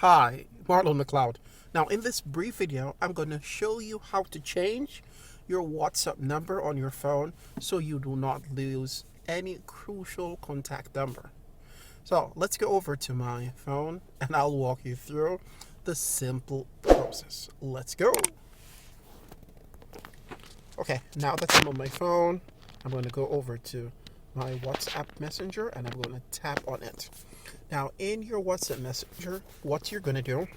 Hi, Marlon McLeod. Now, in this brief video, I'm going to show you how to change your WhatsApp number on your phone so you do not lose any crucial contact number. So, let's go over to my phone and I'll walk you through the simple process. Let's go. Okay, now that I'm on my phone, I'm going to go over to my WhatsApp Messenger and I'm going to tap on it. Now, in your WhatsApp Messenger, what you're going to do,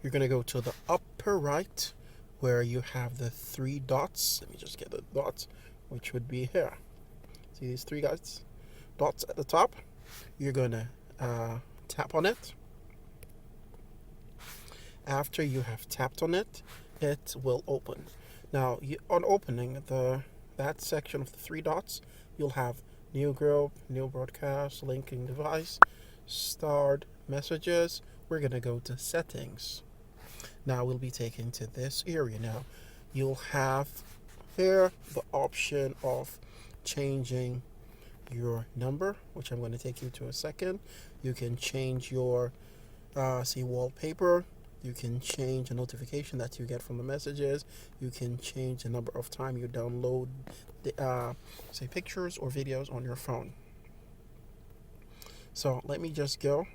you're going to go to the upper right where you have the three dots. Let me just get the dots, which would be here. See these three dots at the top? You're going to tap on it. After you have tapped on it, it will open. Now, on opening that section of the three dots, you'll have new group, new broadcast, linking device, start messages. We're going to go to settings. Now we'll be taken to this area. Now you'll have here the option of changing your number, which I'm going to take you to a second. You can change your wallpaper. You can change the notification that you get from the messages. You can change the number of time you download the pictures or videos on your phone. So let me just go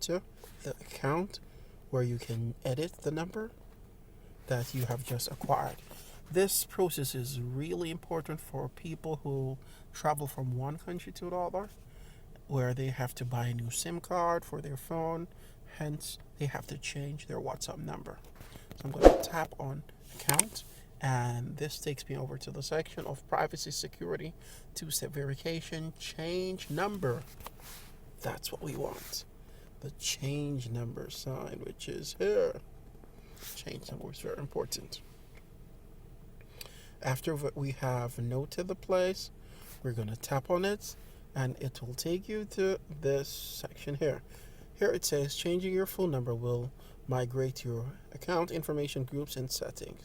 to the account where you can edit the number that you have just acquired. This process is really important for people who travel from one country to another, where they have to buy a new SIM card for their phone. Hence, they have to change their WhatsApp number. So I'm going to tap on account, and this takes me over to the section of privacy, security, two-step verification, change number. That's what we want. The change number sign, which is here. Change number is very important. After we have noted the place, we're going to tap on it, and it will take you to this section here. Here it says changing your phone number will migrate your account information, groups, and settings.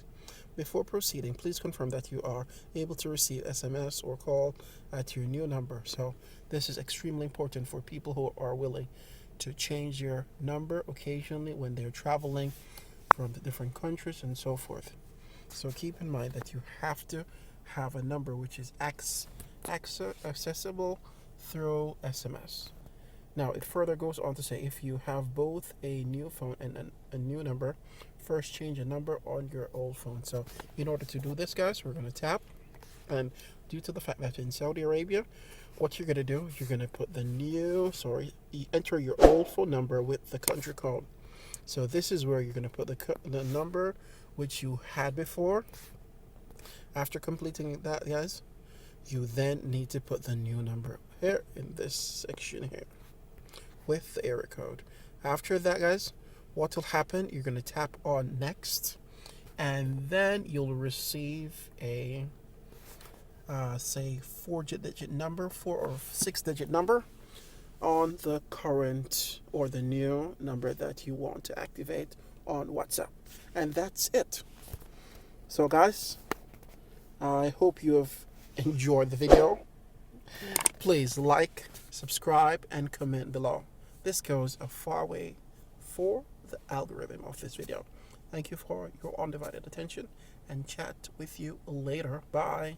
Before proceeding, please confirm that you are able to receive SMS or call at your new number. So this is extremely important for people who are willing to change their number occasionally when they're traveling from the different countries and so forth. So keep in mind that you have to have a number which is accessible through SMS. Now, it further goes on to say if you have both a new phone and a new number, first change a number on your old phone. So in order to do this, guys, we're going to tap. And due to the fact that in Saudi Arabia, what you're going to do is you're going to put you enter your old phone number with the country code. So this is where you're going to put the number which you had before. After completing that, guys, you then need to put the new number here in this section here with the area code. After that, guys, what will happen, you're going to tap on next, and then you'll receive a 4 or 6 digit number on the current or the new number that you want to activate on WhatsApp. And that's it. So guys, I hope you have enjoyed the video. Please like, subscribe, and comment below. This goes a far way for the algorithm of this video. Thank you for your undivided attention, and chat with you later. Bye.